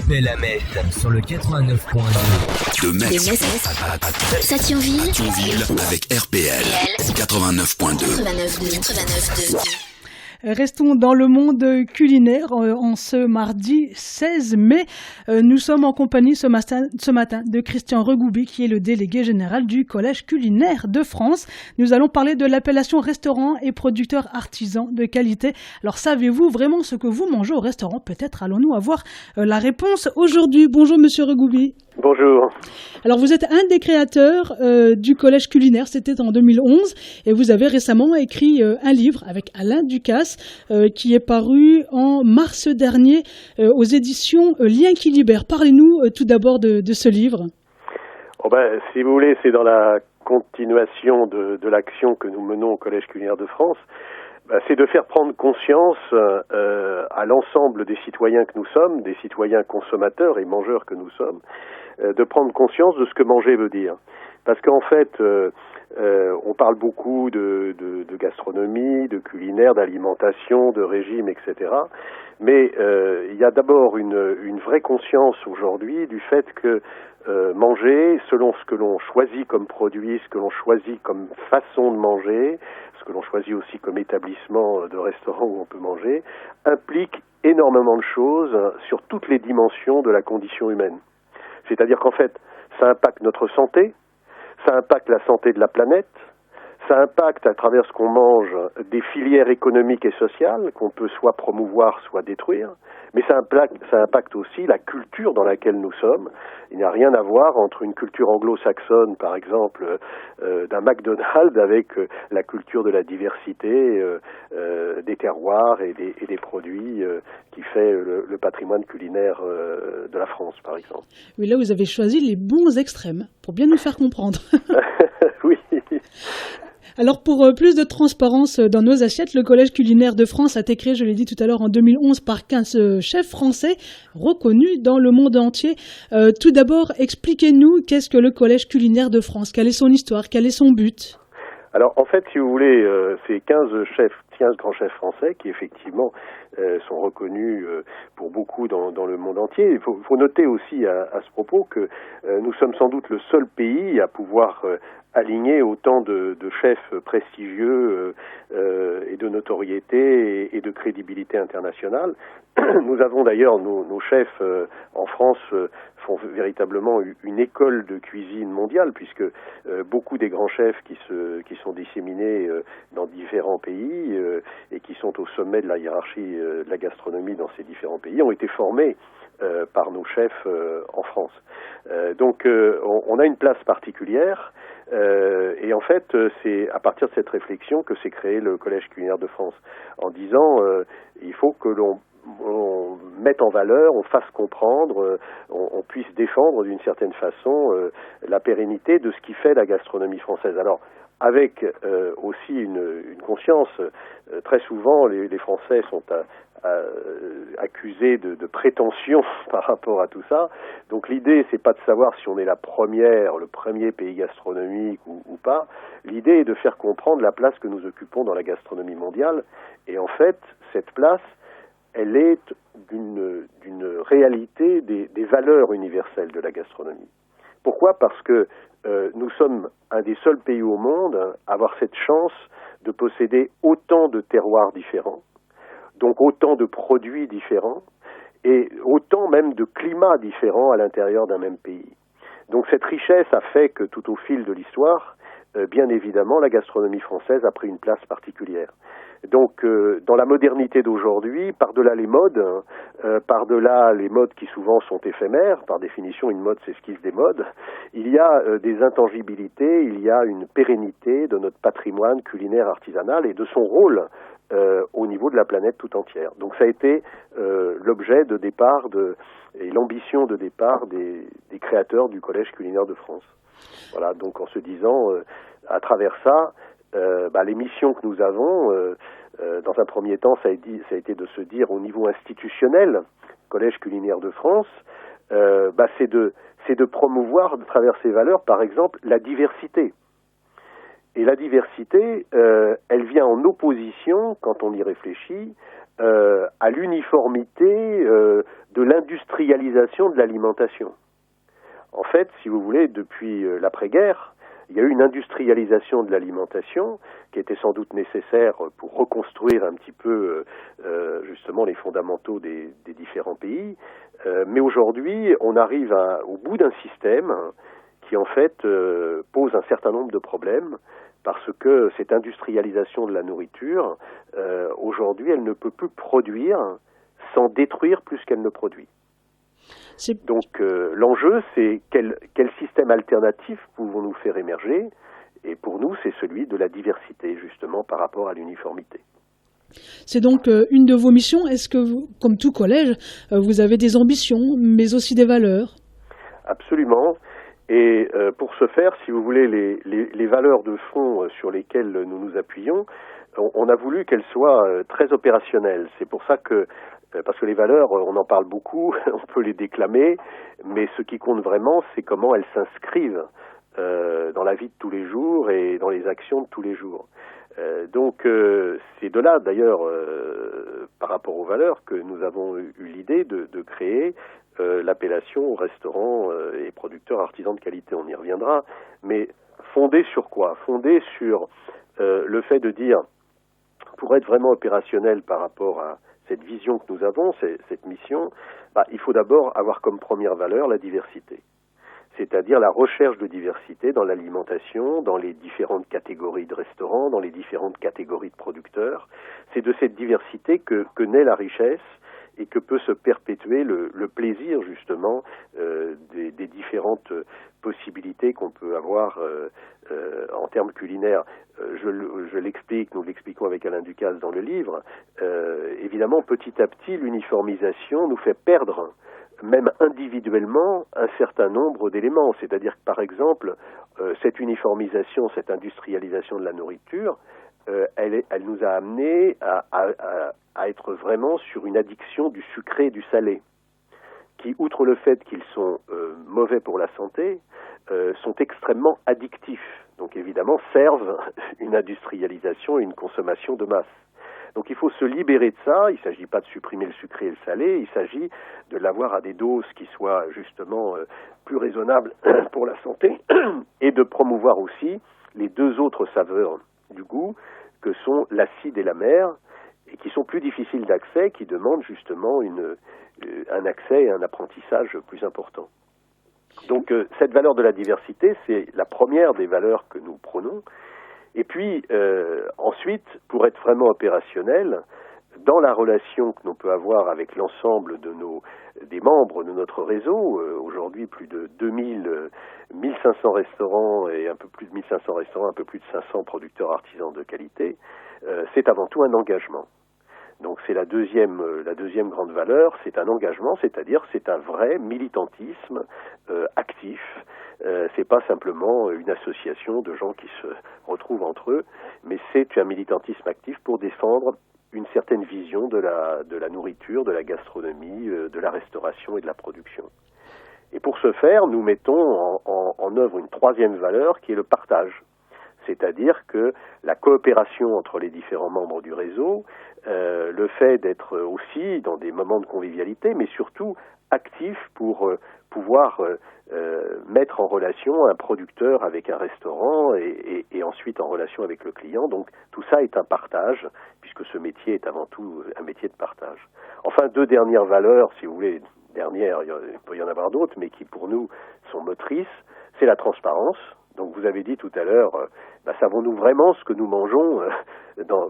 fait la messe sur le 89.2. De Metz à Sathionville avec RPL 89.2. 89.2. Restons dans le monde culinaire en ce mardi 16 mai. Nous sommes en compagnie ce matin de Christian Regoubi, qui est le délégué général du Collège culinaire de France. Nous allons parler de l'appellation restaurant et producteur artisan de qualité. Alors, savez-vous vraiment ce que vous mangez au restaurant? Peut-être allons-nous avoir la réponse aujourd'hui. Bonjour Monsieur Regoubi. Bonjour. Alors, vous êtes un des créateurs du Collège culinaire, c'était en 2011, et vous avez récemment écrit un livre avec Alain Ducasse qui est paru en mars dernier aux éditions Liens qui libèrent. Parlez-nous tout d'abord de ce livre. Si vous voulez, c'est dans la continuation de l'action que nous menons au Collège culinaire de France. C'est de faire prendre conscience à l'ensemble des citoyens que nous sommes, des citoyens consommateurs et mangeurs que nous sommes, de prendre conscience de ce que manger veut dire. Parce qu'en fait, on parle beaucoup de gastronomie, de culinaire, d'alimentation, de régime, etc. Mais il y a d'abord une vraie conscience aujourd'hui du fait que manger, selon ce que l'on choisit comme produit, ce que l'on choisit comme façon de manger, ce que l'on choisit aussi comme établissement de restaurant où on peut manger, implique énormément de choses sur toutes les dimensions de la condition humaine. C'est-à-dire qu'en fait, ça impacte notre santé, ça impacte la santé de la planète, ça impacte à travers ce qu'on mange des filières économiques et sociales qu'on peut soit promouvoir, soit détruire, mais ça impacte aussi la culture dans laquelle nous sommes. Il n'y a rien à voir entre une culture anglo-saxonne, par exemple, d'un McDonald's avec la culture de la diversité des terroirs et des produits qui fait le patrimoine culinaire de la France, par exemple. Oui, là, vous avez choisi les bons extrêmes pour bien nous faire comprendre. Oui. Alors, pour plus de transparence dans nos assiettes, le Collège culinaire de France a été créé, je l'ai dit tout à l'heure, en 2011 par 15 chefs français reconnus dans le monde entier. Tout d'abord, expliquez-nous qu'est-ce que le Collège culinaire de France? Quelle est son histoire? Quel est son but? Alors, en fait, si vous voulez, c'est 15 grands chefs français qui, effectivement, sont reconnus pour beaucoup dans le monde entier. Il faut noter aussi à ce propos que nous sommes sans doute le seul pays à pouvoir aligner autant de chefs prestigieux et de notoriété et de crédibilité internationale. Nous avons d'ailleurs nos chefs en France font véritablement une école de cuisine mondiale, puisque beaucoup des grands chefs qui sont disséminés dans différents pays et qui sont au sommet de la hiérarchie de la gastronomie dans ces différents pays ont été formés par nos chefs en France. Donc on a une place particulière. Et en fait, c'est à partir de cette réflexion que s'est créé le Collège culinaire de France, en disant il faut que l'on mette en valeur, on fasse comprendre, on puisse défendre d'une certaine façon la pérennité de ce qui fait la gastronomie française. Alors, avec aussi une conscience, très souvent les Français sont accusés de prétention par rapport à tout ça. Donc l'idée, c'est pas de savoir si on est le premier pays gastronomique ou pas. L'idée est de faire comprendre la place que nous occupons dans la gastronomie mondiale. Et en fait, cette place, elle est d'une réalité des valeurs universelles de la gastronomie. Pourquoi ? Parce que nous sommes un des seuls pays au monde à avoir cette chance de posséder autant de terroirs différents, donc autant de produits différents et autant même de climats différents à l'intérieur d'un même pays. Donc cette richesse a fait que tout au fil de l'histoire, bien évidemment, la gastronomie française a pris une place particulière. Donc dans la modernité d'aujourd'hui, par-delà les modes, par-delà les modes qui souvent sont éphémères, par définition une mode s'esquisse des modes, il y a des intangibilités, il y a une pérennité de notre patrimoine culinaire artisanal et de son rôle au niveau de la planète tout entière. Donc ça a été l'objet de départ et l'ambition de départ des créateurs du Collège culinaire de France. Voilà, donc en se disant, à travers ça, les missions que nous avons, dans un premier temps, ça a été de se dire au niveau institutionnel, Collège culinaire de France, c'est de promouvoir, à travers ces valeurs, par exemple, la diversité. Et la diversité, elle vient en opposition, quand on y réfléchit, à l'uniformité de l'industrialisation de l'alimentation. En fait, si vous voulez, depuis l'après-guerre, il y a eu une industrialisation de l'alimentation qui était sans doute nécessaire pour reconstruire un petit peu justement les fondamentaux des différents pays. Mais aujourd'hui, on arrive au bout d'un système qui en fait pose un certain nombre de problèmes parce que cette industrialisation de la nourriture, aujourd'hui, elle ne peut plus produire sans détruire plus qu'elle ne produit. Donc l'enjeu, c'est quel système alternatif pouvons-nous faire émerger, et pour nous, c'est celui de la diversité, justement, par rapport à l'uniformité. C'est donc une de vos missions. Est-ce que, vous, comme tout collège, vous avez des ambitions, mais aussi des valeurs? Absolument. Et pour ce faire, si vous voulez, les valeurs de fond sur lesquelles nous nous appuyons, on a voulu qu'elles soient très opérationnelles. C'est pour ça que parce que les valeurs, on en parle beaucoup, on peut les déclamer, mais ce qui compte vraiment, c'est comment elles s'inscrivent dans la vie de tous les jours et dans les actions de tous les jours. Donc c'est de là, d'ailleurs, par rapport aux valeurs, que nous avons eu l'idée de créer l'appellation restaurant et producteurs artisans de qualité. On y reviendra, mais fondé sur quoi? Fondé sur le fait de dire, pour être vraiment opérationnel par rapport à cette vision que nous avons, cette mission, il faut d'abord avoir comme première valeur la diversité. C'est-à-dire la recherche de diversité dans l'alimentation, dans les différentes catégories de restaurants, dans les différentes catégories de producteurs. C'est de cette diversité que naît la richesse et que peut se perpétuer le plaisir, justement, des différentes possibilités qu'on peut avoir en termes culinaires. Je l'explique, nous l'expliquons avec Alain Ducasse dans le livre. Évidemment, petit à petit, l'uniformisation nous fait perdre, même individuellement, un certain nombre d'éléments. C'est-à-dire que, par exemple, cette uniformisation, cette industrialisation de la nourriture, elle nous a amené à être vraiment sur une addiction du sucré et du salé, qui, outre le fait qu'ils sont mauvais pour la santé, sont extrêmement addictifs. Donc évidemment, servent une industrialisation et une consommation de masse. Donc il faut se libérer de ça. Il ne s'agit pas de supprimer le sucré et le salé, il s'agit de l'avoir à des doses qui soient justement plus raisonnables pour la santé et de promouvoir aussi les deux autres saveurs du goût que sont l'acide et l'amer, et qui sont plus difficiles d'accès, qui demandent justement un accès et un apprentissage plus important. Donc cette valeur de la diversité, c'est la première des valeurs que nous prônons. Et puis ensuite, pour être vraiment opérationnel, dans la relation que l'on peut avoir avec l'ensemble des membres de notre réseau, aujourd'hui plus de 1500 restaurants et un peu plus de 1500 restaurants, un peu plus de 500 producteurs artisans de qualité, c'est avant tout un engagement. Donc c'est la deuxième grande valeur, c'est un engagement, c'est-à-dire c'est un vrai militantisme actif. C'est pas simplement une association de gens qui se retrouvent entre eux, mais c'est un militantisme actif pour défendre une certaine vision de la nourriture, de la gastronomie, de la restauration et de la production. Et pour ce faire, nous mettons en œuvre une troisième valeur qui est le partage. C'est-à-dire que la coopération entre les différents membres du réseau, le fait d'être aussi dans des moments de convivialité, mais surtout actif pour pouvoir mettre en relation un producteur avec un restaurant et ensuite en relation avec le client. Donc tout ça est un partage, puisque ce métier est avant tout un métier de partage. Enfin, deux dernières valeurs, si vous voulez, dernières, il peut y en avoir d'autres, mais qui pour nous sont motrices, c'est la transparence. Donc vous avez dit tout à l'heure, savons-nous vraiment ce que nous mangeons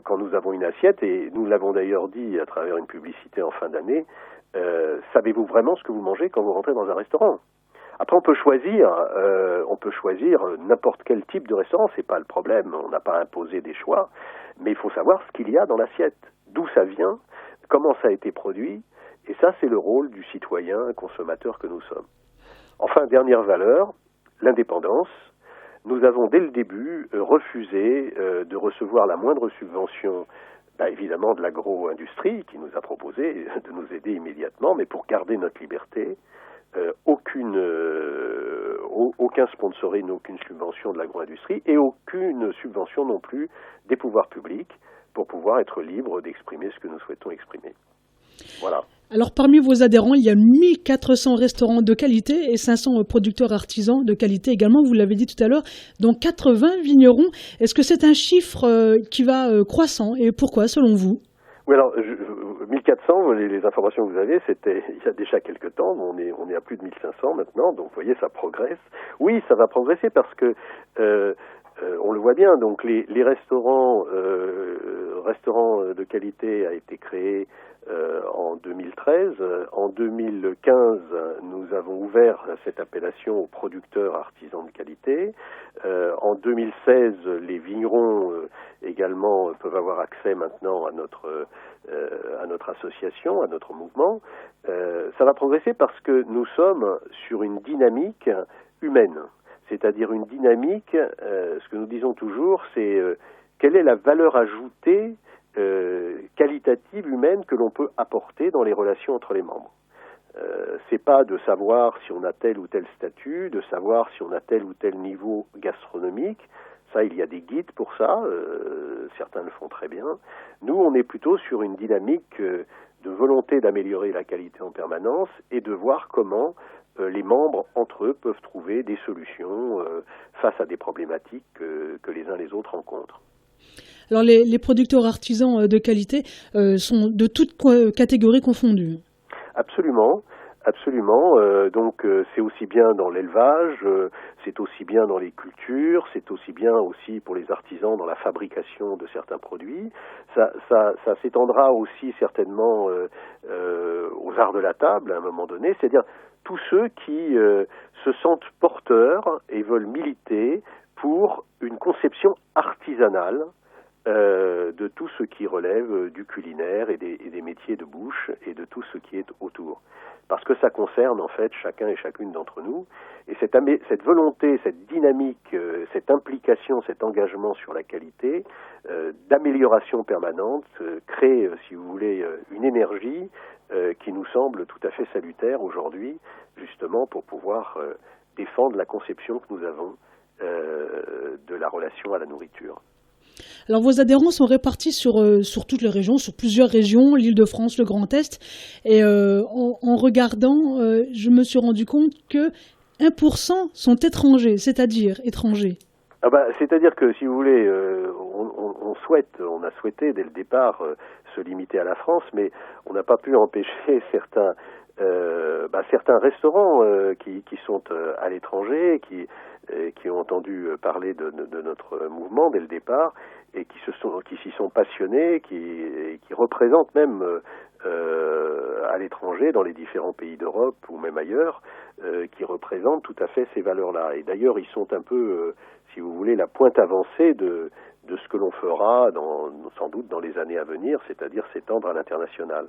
quand nous avons une assiette, et nous l'avons d'ailleurs dit à travers une publicité en fin d'année, savez-vous vraiment ce que vous mangez quand vous rentrez dans un restaurant? Après, on peut choisir n'importe quel type de restaurant, c'est pas le problème, on n'a pas imposé des choix, mais il faut savoir ce qu'il y a dans l'assiette, d'où ça vient, comment ça a été produit, et ça c'est le rôle du citoyen consommateur que nous sommes. Enfin, dernière valeur, l'indépendance. Nous avons dès le début refusé de recevoir la moindre subvention, évidemment de l'agro-industrie qui nous a proposé de nous aider immédiatement, mais pour garder notre liberté, aucun sponsoring, aucune subvention de l'agro-industrie et aucune subvention non plus des pouvoirs publics pour pouvoir être libre d'exprimer ce que nous souhaitons exprimer. Voilà. Alors parmi vos adhérents, il y a 1400 restaurants de qualité et 500 producteurs artisans de qualité également, vous l'avez dit tout à l'heure, dont 80 vignerons. Est-ce que c'est un chiffre qui va croissant et pourquoi selon vous ? Oui, alors 1400, les informations que vous avez, c'était il y a déjà quelques temps, on est à plus de 1500 maintenant, donc vous voyez, ça progresse. Oui, ça va progresser parce que on le voit bien, donc les restaurants de qualité a été créé en 2013. En 2015, nous avons ouvert cette appellation aux producteurs artisans de qualité. En 2016, les vignerons également peuvent avoir accès maintenant à notre association, à notre mouvement. Ça va progresser parce que nous sommes sur une dynamique humaine, c'est-à-dire une dynamique, ce que nous disons toujours, c'est quelle est la valeur ajoutée qualitative humaine que l'on peut apporter dans les relations entre les membres. C'est pas de savoir si on a tel ou tel statut, de savoir si on a tel ou tel niveau gastronomique. Ça, il y a des guides pour ça, certains le font très bien. Nous, on est plutôt sur une dynamique de volonté d'améliorer la qualité en permanence et de voir comment les membres, entre eux, peuvent trouver des solutions face à des problématiques que les uns les autres rencontrent. Alors les producteurs artisans de qualité sont de toutes catégories confondues. Absolument. Donc c'est aussi bien dans l'élevage, c'est aussi bien dans les cultures, c'est aussi bien aussi pour les artisans dans la fabrication de certains produits. Ça s'étendra aussi certainement aux arts de la table à un moment donné, c'est-à-dire tous ceux qui se sentent porteurs et veulent militer pour une conception artisanale de tout ce qui relève du culinaire et des métiers de bouche et de tout ce qui est autour. Parce que ça concerne en fait chacun et chacune d'entre nous. Et cette volonté, cette dynamique, cette implication, cet engagement sur la qualité, d'amélioration permanente, crée, si vous voulez, une énergie qui nous semble tout à fait salutaire aujourd'hui, justement pour pouvoir défendre la conception que nous avons de la relation à la nourriture. Alors vos adhérents sont répartis sur toutes les régions, sur plusieurs régions, l'Île-de-France, le Grand Est. Et en regardant, je me suis rendu compte que 1% sont étrangers, c'est-à-dire étrangers. C'est-à-dire que, si vous voulez, on a souhaité dès le départ se limiter à la France, mais on n'a pas pu empêcher certains restaurants qui sont à l'étranger, qui ont entendu parler de notre mouvement dès le départ et qui s'y sont passionnés, qui représentent même à l'étranger, dans les différents pays d'Europe ou même ailleurs, qui représentent tout à fait ces valeurs-là. Et d'ailleurs, ils sont un peu, si vous voulez, la pointe avancée de ce que l'on fera sans doute dans les années à venir, c'est-à-dire s'étendre à l'international.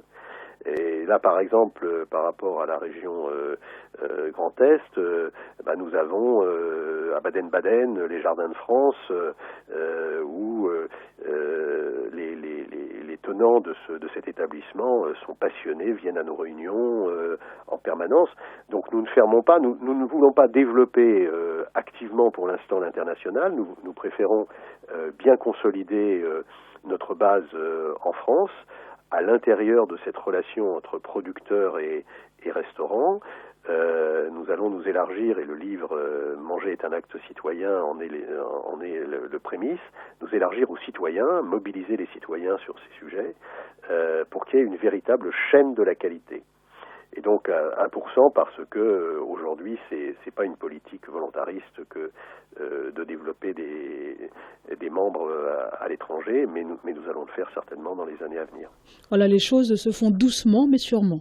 Et là, par exemple, par rapport à la région Grand Est, nous avons à Baden-Baden les Jardins de France, où les tenants de cet établissement sont passionnés, viennent à nos réunions en permanence. Donc nous ne fermons pas, nous ne voulons pas développer activement pour l'instant l'international. Nous préférons bien consolider notre base en France, à l'intérieur de cette relation entre producteurs et restaurants. Nous allons nous élargir, et le livre Manger est un acte citoyen en est le prémisse, nous élargir aux citoyens, mobiliser les citoyens sur ces sujets, pour qu'il y ait une véritable chaîne de la qualité. Et donc 1% parce que aujourd'hui c'est pas une politique volontariste que de développer des membres à l'étranger, mais nous allons le faire certainement dans les années à venir. Voilà, les choses se font doucement mais sûrement.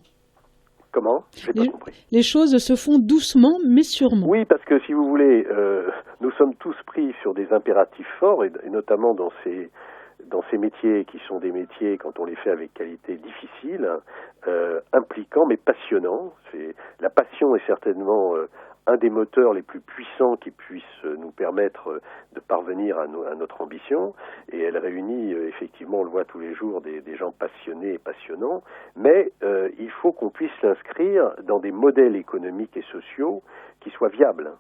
Comment ? J'ai pas compris. Les choses se font doucement mais sûrement. Oui, parce que si vous voulez, nous sommes tous pris sur des impératifs forts et notamment dans ces métiers qui sont des métiers, quand on les fait avec qualité, difficiles, impliquants mais passionnants. La passion est certainement un des moteurs les plus puissants qui puissent nous permettre de parvenir à notre ambition, et elle réunit effectivement, on le voit tous les jours, des gens passionnés et passionnants, mais il faut qu'on puisse l'inscrire dans des modèles économiques et sociaux qui soient viables.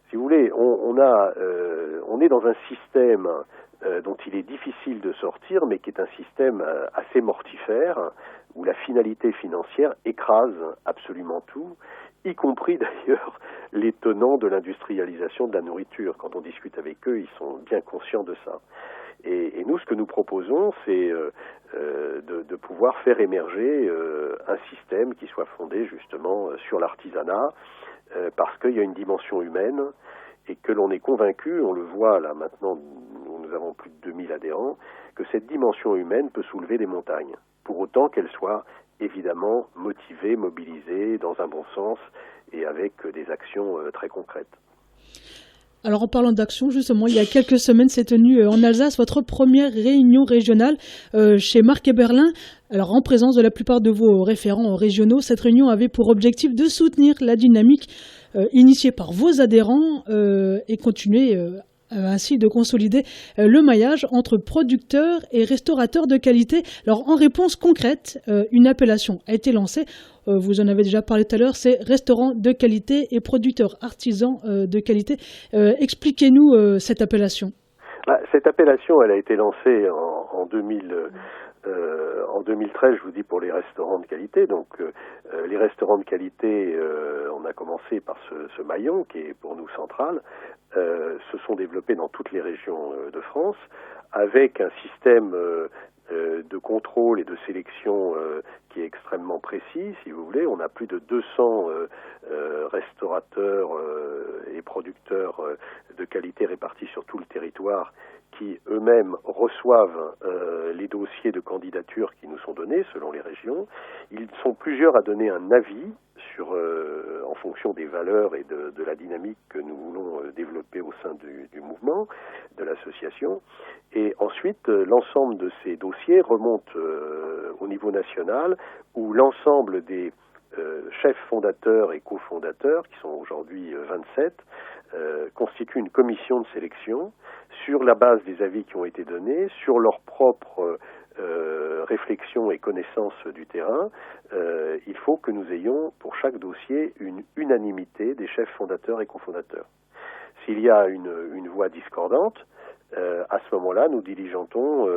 Si vous voulez, on est dans un système dont il est difficile de sortir, mais qui est un système assez mortifère, où la finalité financière écrase absolument tout, y compris d'ailleurs les tenants de l'industrialisation de la nourriture. Quand on discute avec eux, ils sont bien conscients de ça. Et nous, ce que nous proposons, c'est de pouvoir faire émerger un système qui soit fondé justement sur l'artisanat, parce qu'il y a une dimension humaine et que l'on est convaincu, on le voit là maintenant, nous avons plus de 2000 adhérents, que cette dimension humaine peut soulever des montagnes, pour autant qu'elle soit évidemment motivée, mobilisée dans un bon sens et avec des actions très concrètes. Alors en parlant d'action, justement, il y a quelques semaines s'est tenue en Alsace votre première réunion régionale chez Marc Eberlin. Alors en présence de la plupart de vos référents régionaux, cette réunion avait pour objectif de soutenir la dynamique initiée par vos adhérents et continuer ainsi de consolider le maillage entre producteurs et restaurateurs de qualité. Alors en réponse concrète, une appellation a été lancée. Vous en avez déjà parlé tout à l'heure, c'est restaurant de qualité et producteurs artisans de qualité. Expliquez-nous cette appellation. Cette appellation, elle a été lancée en 2013, je vous dis, pour les restaurants de qualité. Donc les restaurants de qualité, on a commencé par ce maillon qui est pour nous central, se sont développés dans toutes les régions de France avec un système de contrôle et de sélection qui est extrêmement précis, si vous voulez. On a plus de 200 restaurateurs et producteurs de qualité répartis sur tout le territoire qui eux-mêmes reçoivent les dossiers de candidature qui nous sont donnés selon les régions. Ils sont plusieurs à donner un avis sur, en fonction des valeurs et de la dynamique que nous voulons développer au sein du mouvement, de l'association. Et ensuite, l'ensemble de ces dossiers remonte au niveau national, où l'ensemble des chefs fondateurs et cofondateurs, qui sont aujourd'hui 27, constituent une commission de sélection sur la base des avis qui ont été donnés, sur leur propre réflexion et connaissance du terrain. Il faut que nous ayons pour chaque dossier une unanimité des chefs fondateurs et cofondateurs. S'il y a une voix discordante, à ce moment-là, nous diligentons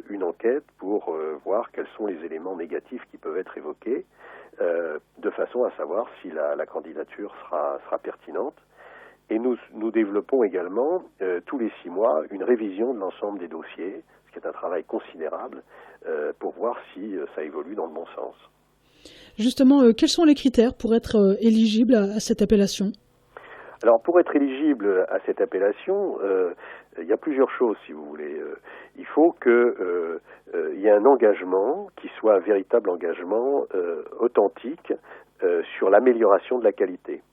une enquête pour voir quels sont les éléments négatifs qui peuvent être évoqués, de façon à savoir si la candidature sera pertinente. Et nous développons également, tous les 6 mois, une révision de l'ensemble des dossiers, ce qui est un travail considérable, pour voir si ça évolue dans le bon sens. Justement, quels sont les critères pour être éligible à cette appellation ? Alors, pour être éligible à cette appellation, il y a plusieurs choses, si vous voulez. Il faut que il y ait un engagement qui soit un véritable engagement authentique sur l'amélioration de la qualité.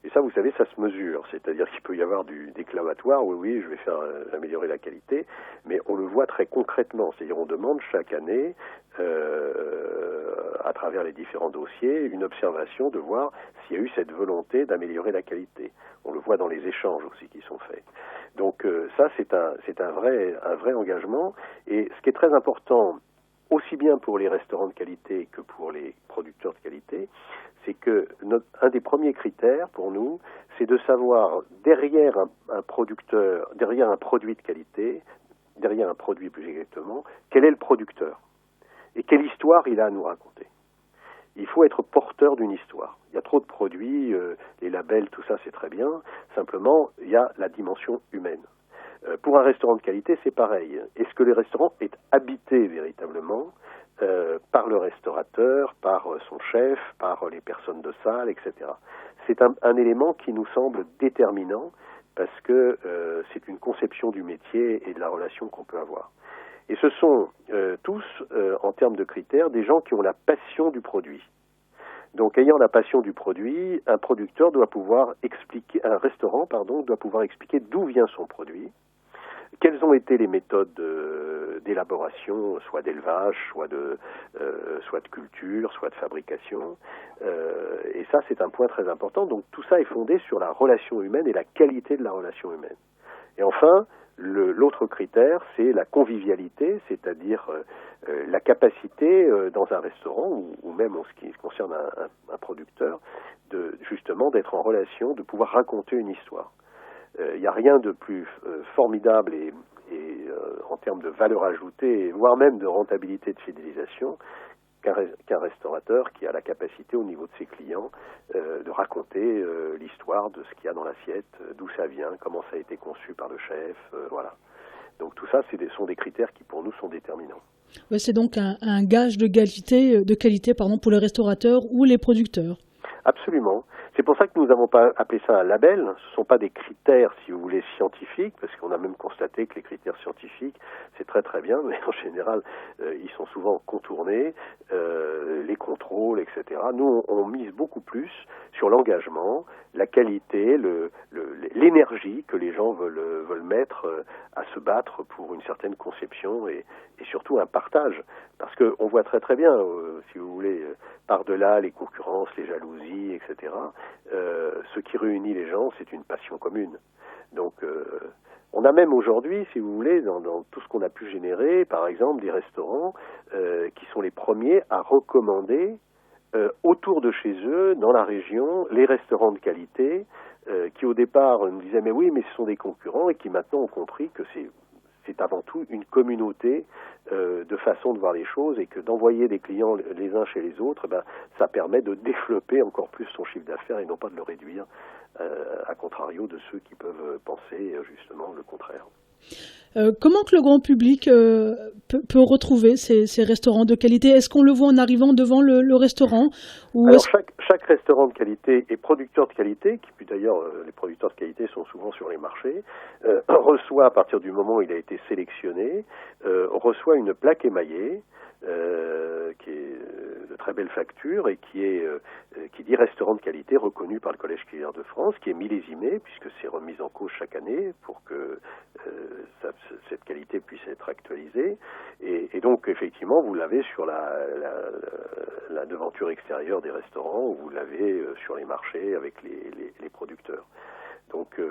Et ça, vous savez, ça se mesure. C'est-à-dire qu'il peut y avoir du déclamatoire, oui, je vais faire améliorer la qualité, mais on le voit très concrètement. C'est-à-dire on demande chaque année, à travers les différents dossiers, une observation de voir s'il y a eu cette volonté d'améliorer la qualité. On le voit dans les échanges aussi qui sont faits. Donc ça, c'est un vrai engagement. Et ce qui est très important, aussi bien pour les restaurants de qualité que pour les producteurs de qualité, c'est que un des premiers critères pour nous, c'est de savoir derrière un producteur, derrière un produit de qualité, derrière un produit plus exactement, quel est le producteur et quelle histoire il a à nous raconter. Il faut être porteur d'une histoire. Il y a trop de produits, les labels, tout ça c'est très bien, simplement il y a la dimension humaine. Pour un restaurant de qualité, c'est pareil. Est-ce que le restaurant est habité véritablement par le restaurateur, par son chef, par les personnes de salle, etc. C'est un élément qui nous semble déterminant parce que c'est une conception du métier et de la relation qu'on peut avoir. Et ce sont tous, en termes de critères, des gens qui ont la passion du produit. Donc, ayant la passion du produit, un producteur doit pouvoir expliquer, un restaurant, doit pouvoir expliquer d'où vient son produit, quelles ont été les méthodes d'élaboration, soit d'élevage, soit de culture, soit de fabrication. Et ça, c'est un point très important. Donc, tout ça est fondé sur la relation humaine et la qualité de la relation humaine. Et enfin, l'autre critère, c'est la convivialité, c'est-à-dire la capacité dans un restaurant ou même en ce qui concerne un producteur, justement d'être en relation, de pouvoir raconter une histoire. Il n'y a rien de plus formidable et en termes de valeur ajoutée, voire même de rentabilité de fidélisation, qu'un restaurateur qui a la capacité au niveau de ses clients de raconter l'histoire de ce qu'il y a dans l'assiette, d'où ça vient, comment ça a été conçu par le chef, voilà. Donc tout ça, sont des critères qui pour nous sont déterminants. Ouais, c'est donc un gage de qualité pour les restaurateurs ou les producteurs. Absolument. C'est pour ça que nous n'avons pas appelé ça un label. Ce ne sont pas des critères, si vous voulez, scientifiques, parce qu'on a même constaté que les critères scientifiques, c'est très très bien, mais en général, ils sont souvent contournés, les contrôles, etc. Nous, on mise beaucoup plus sur l'engagement, la qualité, l'énergie que les gens veulent mettre à se battre pour une certaine conception et surtout un partage. Parce qu'on voit très très bien, si vous voulez, par-delà les concurrences, les jalousies, etc., ce qui réunit les gens, c'est une passion commune. Donc, on a même aujourd'hui, si vous voulez, dans tout ce qu'on a pu générer, par exemple, des restaurants qui sont les premiers à recommander autour de chez eux, dans la région, les restaurants de qualité, qui au départ nous disaient mais oui, mais ce sont des concurrents, et qui maintenant ont compris que c'est avant tout une communauté de façon de voir les choses, et que d'envoyer des clients les uns chez les autres, ça permet de développer encore plus son chiffre d'affaires et non pas de le réduire, à contrario de ceux qui peuvent penser justement le contraire. Comment que le grand public peut retrouver ces restaurants de qualité? Est-ce qu'on le voit en arrivant devant le restaurant ou Alors chaque restaurant de qualité et producteur de qualité, qui puis d'ailleurs les producteurs de qualité sont souvent sur les marchés, reçoit à partir du moment où il a été sélectionné, reçoit une plaque émaillée qui est de très belle facture et qui dit restaurant de qualité reconnu par le Collège culinaire de France, qui est millésimé puisque c'est remis en cause chaque année pour que cette qualité puisse être actualisée. Et donc effectivement vous l'avez sur la devanture extérieure des restaurants, ou vous l'avez sur les marchés avec les producteurs. Donc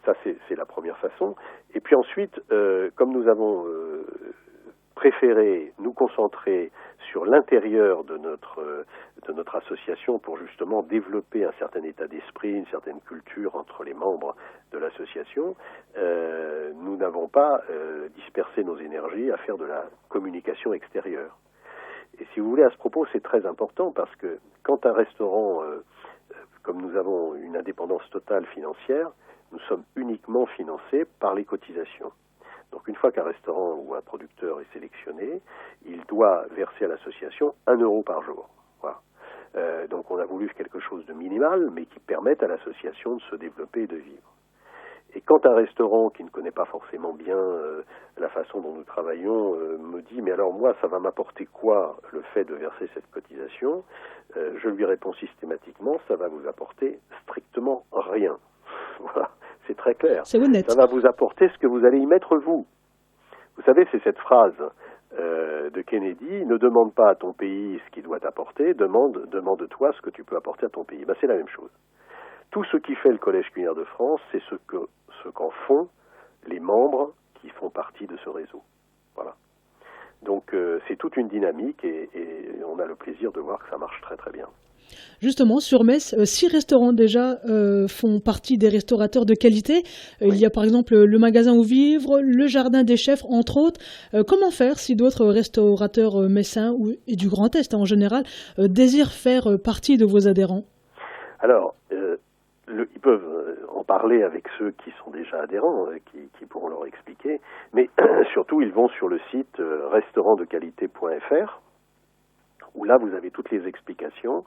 ça c'est la première façon. Et puis ensuite, comme nous avons préféré nous concentrer sur l'intérieur de notre association pour justement développer un certain état d'esprit, une certaine culture entre les membres de l'association, nous n'avons pas dispersé nos énergies à faire de la communication extérieure. Et si vous voulez, à ce propos, c'est très important parce que quand un restaurant, comme nous avons une indépendance totale financière, nous sommes uniquement financés par les cotisations. Donc une fois qu'un restaurant ou un producteur est sélectionné, il doit verser à l'association 1 euro par jour. Voilà. Donc on a voulu quelque chose de minimal, mais qui permette à l'association de se développer et de vivre. Et quand un restaurant qui ne connaît pas forcément bien la façon dont nous travaillons me dit « mais alors moi, ça va m'apporter quoi le fait de verser cette cotisation ?» Je lui réponds systématiquement « ça va vous apporter strictement rien. » Voilà. C'est très clair. C'est honnête. Ça va vous apporter ce que vous allez y mettre vous. Vous savez, c'est cette phrase de Kennedy, ne demande pas à ton pays ce qu'il doit t'apporter, demande-toi ce que tu peux apporter à ton pays. C'est la même chose. Tout ce qui fait le Collège culinaire de France, c'est ce qu'en font les membres qui font partie de ce réseau. Voilà. Donc c'est toute une dynamique et on a le plaisir de voir que ça marche très très bien. Justement, sur Metz, 6 restaurants déjà font partie des restaurateurs de qualité. Oui. Il y a par exemple le magasin Où Vivre, le Jardin des Chefs, entre autres. Comment faire si d'autres restaurateurs messins et du Grand Est en général désirent faire partie de vos adhérents? Alors, ils peuvent en parler avec ceux qui sont déjà adhérents, qui pourront leur expliquer. Mais surtout, ils vont sur le site restaurantdequalité.fr, où là, vous avez toutes les explications,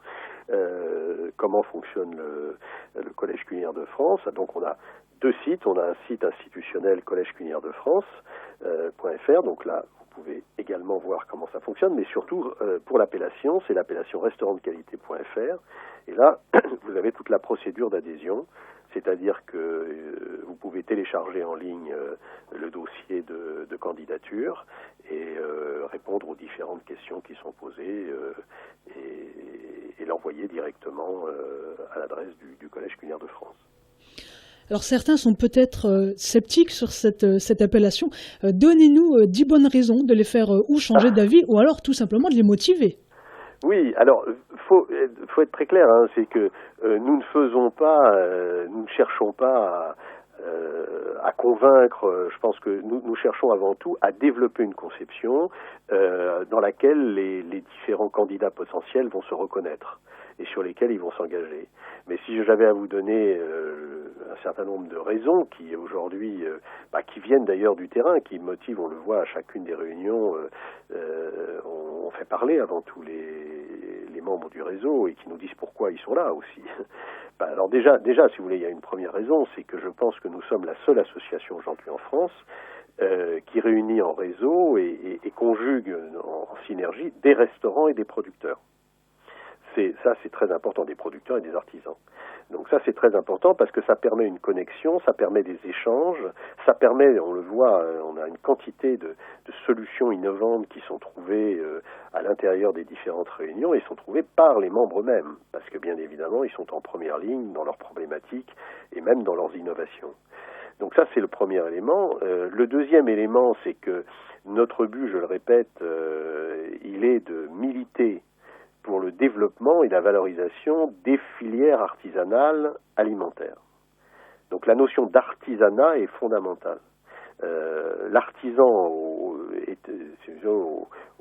comment fonctionne le Collège culinaire de France. Donc, on a 2 sites. On a un site institutionnel Collège culinaire de France.fr. Donc là, vous pouvez également voir comment ça fonctionne. Mais surtout, pour l'appellation, c'est l'appellation restaurantdequalité.fr. Et là, vous avez toute la procédure d'adhésion. C'est-à-dire que vous pouvez télécharger en ligne le dossier de candidature et répondre aux différentes questions qui sont posées et l'envoyer directement à l'adresse du Collège culinaire de France. Alors certains sont peut-être sceptiques sur cette appellation. Donnez-nous 10 bonnes raisons de les faire ou changer d'avis ou alors tout simplement de les motiver. Oui, alors faut être très clair, c'est que nous ne cherchons pas à convaincre. Je pense que nous cherchons avant tout à développer une conception dans laquelle les différents candidats potentiels vont se reconnaître et sur lesquels ils vont s'engager. Mais si j'avais à vous donner un certain nombre de raisons qui aujourd'hui, qui viennent d'ailleurs du terrain, qui motivent, on le voit à chacune des réunions, on fait parler avant tout les membres du réseau et qui nous disent pourquoi ils sont là aussi. Alors déjà, si vous voulez, il y a une première raison, c'est que je pense que nous sommes la seule association aujourd'hui en France qui réunit en réseau et conjugue en synergie des restaurants et des producteurs. C'est très important, des producteurs et des artisans. Donc ça, c'est très important parce que ça permet une connexion, ça permet des échanges, ça permet, on le voit, on a une quantité de solutions innovantes qui sont trouvées à l'intérieur des différentes réunions et sont trouvées par les membres eux-mêmes, parce que bien évidemment, ils sont en première ligne dans leurs problématiques et même dans leurs innovations. Donc ça, c'est le premier élément. Le deuxième élément, c'est que notre but, je le répète, il est de militer pour le développement et la valorisation des filières artisanales alimentaires. Donc la notion d'artisanat est fondamentale. L'artisan,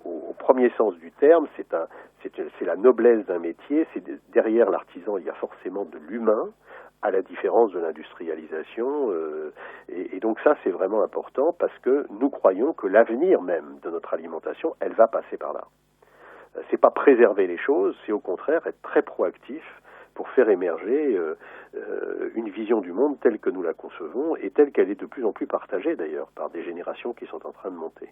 au premier sens du terme, c'est la noblesse d'un métier. Derrière l'artisan, il y a forcément de l'humain, à la différence de l'industrialisation. Et donc ça, c'est vraiment important parce que nous croyons que l'avenir même de notre alimentation, elle va passer par là. C'est pas préserver les choses, c'est au contraire être très proactif pour faire émerger une vision du monde telle que nous la concevons et telle qu'elle est de plus en plus partagée d'ailleurs par des générations qui sont en train de monter.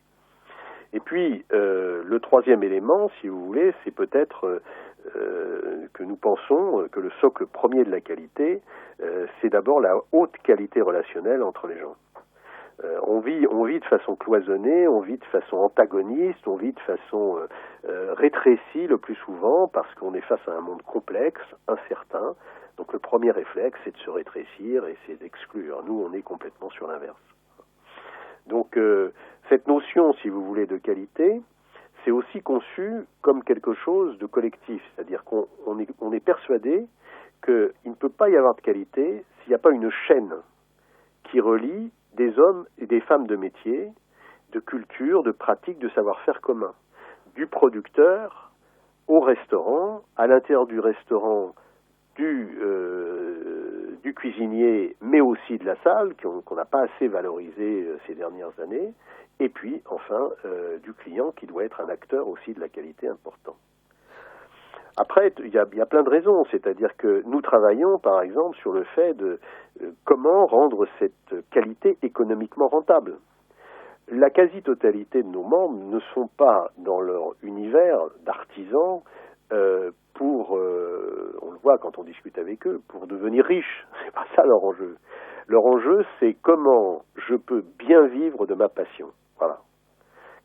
Et puis le troisième élément, si vous voulez, c'est peut-être que nous pensons que le socle premier de la qualité, c'est d'abord la haute qualité relationnelle entre les gens. On vit de façon cloisonnée, on vit de façon antagoniste, on vit de façon rétrécie le plus souvent parce qu'on est face à un monde complexe, incertain. Donc le premier réflexe, c'est de se rétrécir et c'est d'exclure. Nous, on est complètement sur l'inverse. Donc cette notion, si vous voulez, de qualité, c'est aussi conçu comme quelque chose de collectif. C'est-à-dire qu'on est persuadé qu'il ne peut pas y avoir de qualité s'il n'y a pas une chaîne qui relie des hommes et des femmes de métier, de culture, de pratique, de savoir-faire commun. Du producteur au restaurant, à l'intérieur du restaurant, du cuisinier, mais aussi de la salle, qu'on n'a pas assez valorisé ces dernières années, et puis, enfin, du client qui doit être un acteur aussi de la qualité important. Après, il y a plein de raisons, c'est-à-dire que nous travaillons, par exemple, sur le fait de comment rendre cette qualité économiquement rentable. La quasi-totalité de nos membres ne sont pas dans leur univers d'artisans on le voit quand on discute avec eux, pour devenir riches. C'est pas ça leur enjeu. Leur enjeu, c'est comment je peux bien vivre de ma passion. Voilà.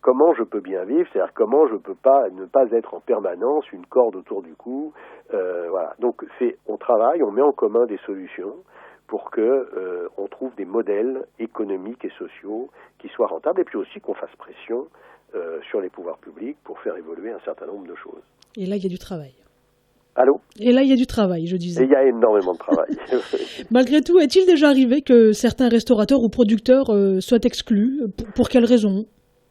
Comment je peux bien vivre, c'est-à-dire comment je peux pas ne pas être en permanence une corde autour du cou. Voilà. Donc on travaille, on met en commun des solutions pour que on trouve des modèles économiques et sociaux qui soient rentables, et puis aussi qu'on fasse pression sur les pouvoirs publics pour faire évoluer un certain nombre de choses. Et là, il y a du travail. Allô ? Et là, il y a du travail, je disais. Et il y a énormément de travail. Malgré tout, est-il déjà arrivé que certains restaurateurs ou producteurs soient exclus ? Pour quelles raisons ?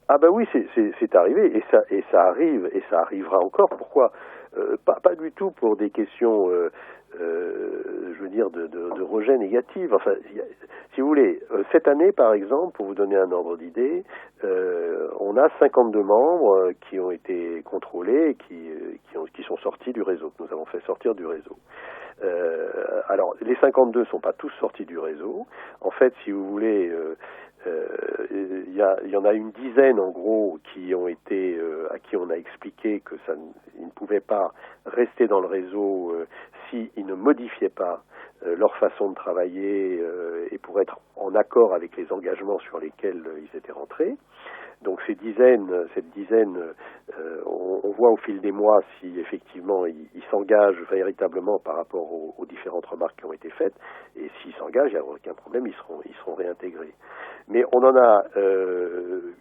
Ah ben oui, c'est arrivé, et ça arrive, et ça arrivera encore. Pourquoi ? Pas du tout pour des questions, je veux dire, de rejet négatif. Enfin, si vous voulez, cette année, par exemple, pour vous donner un ordre d'idée, on a 52 membres qui ont été contrôlés et qui sont sortis du réseau, que nous avons fait sortir du réseau. Alors, les 52 ne sont pas tous sortis du réseau. En fait, si vous voulez, il y en a une dizaine, en gros, qui ont été, à qui on a expliqué que ils ne pouvaient pas rester dans le réseau s'ils ne modifiaient pas leur façon de travailler et pour être en accord avec les engagements sur lesquels ils étaient rentrés. Donc cette dizaine, on voit au fil des mois si effectivement ils s'engagent véritablement par rapport aux différentes remarques qui ont été faites, et s'ils s'engagent, il n'y a aucun problème, ils seront réintégrés. Mais on en a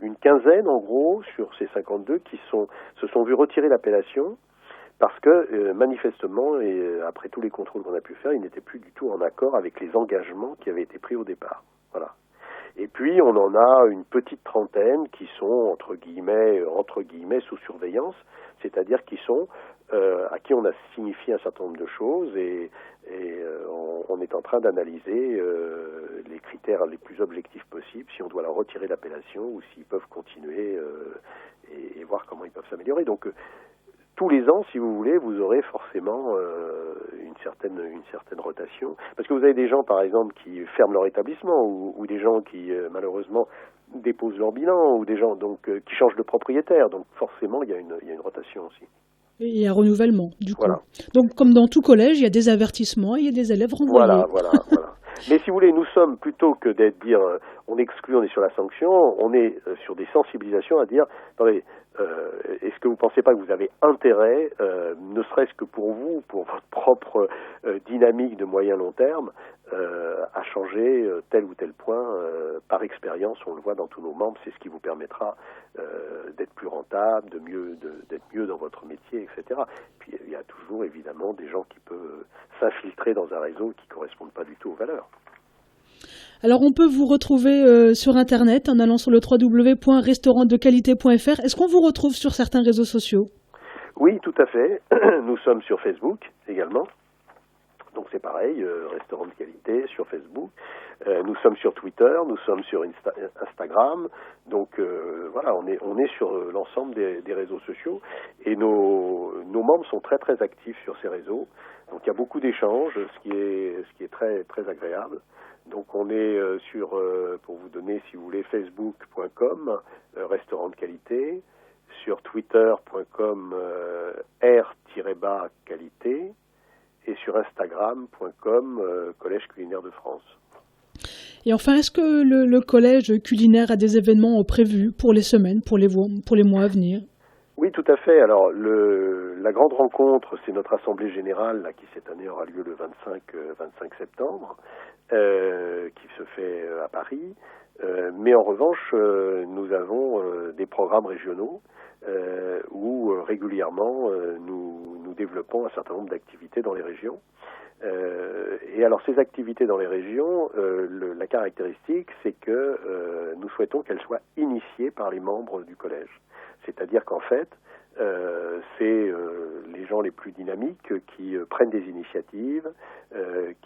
une quinzaine en gros sur ces 52 qui se sont vus retirer l'appellation parce que manifestement, et après tous les contrôles qu'on a pu faire, ils n'étaient plus du tout en accord avec les engagements qui avaient été pris au départ. Voilà. Et puis on en a une petite trentaine qui sont entre guillemets sous surveillance, c'est-à-dire qui sont à qui on a signifié un certain nombre de choses et on est en train d'analyser les critères les plus objectifs possibles, si on doit leur retirer l'appellation ou s'ils peuvent continuer et voir comment ils peuvent s'améliorer. Donc tous les ans, si vous voulez, vous aurez forcément une certaine rotation. Parce que vous avez des gens, par exemple, qui ferment leur établissement ou des gens qui, malheureusement, déposent leur bilan ou des gens qui changent de propriétaire. Donc forcément, il y a une rotation aussi. Et il y a un renouvellement, du coup. Voilà. Donc, comme dans tout collège, il y a des avertissements et il y a des élèves renvoyés. Voilà. Mais si vous voulez, nous sommes, plutôt que dire on exclut, on est sur la sanction, on est sur des sensibilisations à dire, attendez, est-ce que vous ne pensez pas que vous avez intérêt, ne serait-ce que pour vous, pour votre propre dynamique de moyen-long terme, à changer tel ou tel point par expérience, on le voit dans tous nos membres, c'est ce qui vous permettra d'être plus rentable, d'être mieux dans votre métier, etc. Puis il y a toujours évidemment des gens qui peuvent s'infiltrer dans un réseau qui ne correspondent pas du tout aux valeurs. Alors on peut vous retrouver sur Internet en allant sur le www.restaurantdequalité.fr. Est-ce qu'on vous retrouve sur certains réseaux sociaux? Oui, tout à fait. Nous sommes sur Facebook également. Donc c'est pareil, restaurant de qualité sur Facebook. Nous sommes sur Twitter, nous sommes sur Instagram. Donc voilà, on est sur l'ensemble des réseaux sociaux et nos membres sont très très actifs sur ces réseaux. Donc il y a beaucoup d'échanges, ce qui est très très agréable. Donc on est sur, pour vous donner si vous voulez, facebook.com, restaurant de qualité, sur twitter.com, r-qualité, et sur instagram.com, Collège culinaire de France. Et enfin, est-ce que le collège culinaire a des événements prévus pour les semaines, pour les mois à venir? Oui, tout à fait. Alors, la grande rencontre, c'est notre assemblée générale là, qui cette année aura lieu le 25 septembre, qui se fait à Paris. Mais en revanche, nous avons des programmes régionaux où régulièrement nous développons un certain nombre d'activités dans les régions. Et alors ces activités dans les régions, la caractéristique, c'est que nous souhaitons qu'elles soient initiées par les membres du collège. C'est-à-dire qu'en fait, c'est les gens les plus dynamiques qui prennent des initiatives,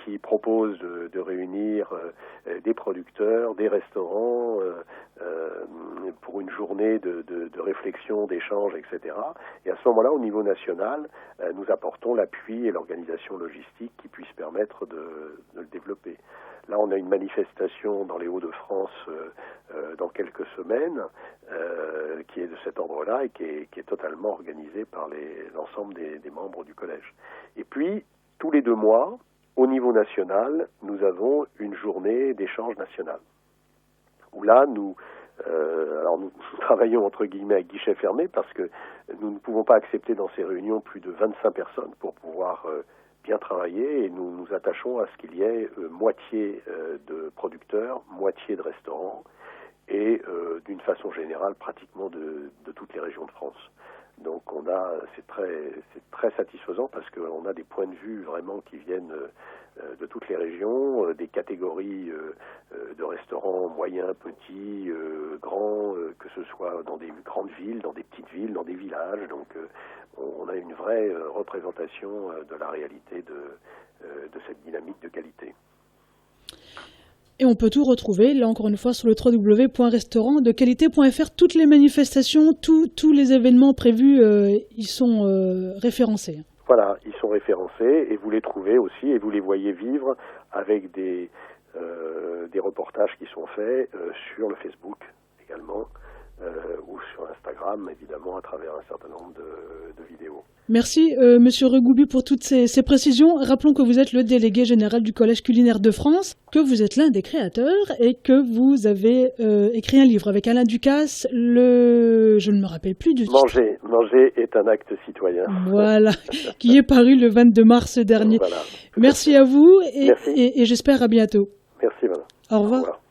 qui proposent de réunir des producteurs, des restaurants pour une journée de réflexion, d'échange, etc. Et à ce moment-là, au niveau national, nous apportons l'appui et l'organisation logistique qui puisse permettre de le développer. Là, on a une manifestation dans les Hauts-de-France dans quelques semaines qui est de cet ordre-là et qui est totalement organisée par l'ensemble des membres du collège. Et puis, tous les 2 mois, au niveau national, nous avons une journée d'échange national. Où là, nous travaillons entre guillemets à guichet fermé parce que nous ne pouvons pas accepter dans ces réunions plus de 25 personnes pour pouvoir bien travailler et nous nous attachons à ce qu'il y ait moitié de producteurs, moitié de restaurants et d'une façon générale pratiquement de toutes les régions de France. Donc c'est très satisfaisant parce qu'on a des points de vue vraiment qui viennent de toutes les régions, des catégories de restaurants moyens, petits, grands, que ce soit dans des grandes villes, dans des petites villes, dans des villages. Donc on a une vraie représentation de la réalité de cette dynamique de qualité. Et on peut tout retrouver, là encore une fois, sur le www.restaurantdequalité.fr. Toutes les manifestations, tous les événements prévus, ils sont référencés. Voilà, ils sont référencés et vous les trouvez aussi et vous les voyez vivre avec des reportages qui sont faits sur le Facebook également ou sur Instagram, évidemment, à travers un certain nombre de vidéos. Merci, Monsieur Regoubi, pour toutes ces précisions. Rappelons que vous êtes le délégué général du Collège culinaire de France, que vous êtes l'un des créateurs et que vous avez écrit un livre avec Alain Ducasse, je ne me rappelle plus du titre. Manger est un acte citoyen. Voilà, qui est paru le 22 mars dernier. Voilà, merci à vous et j'espère à bientôt. Merci, madame. Au revoir. Au revoir.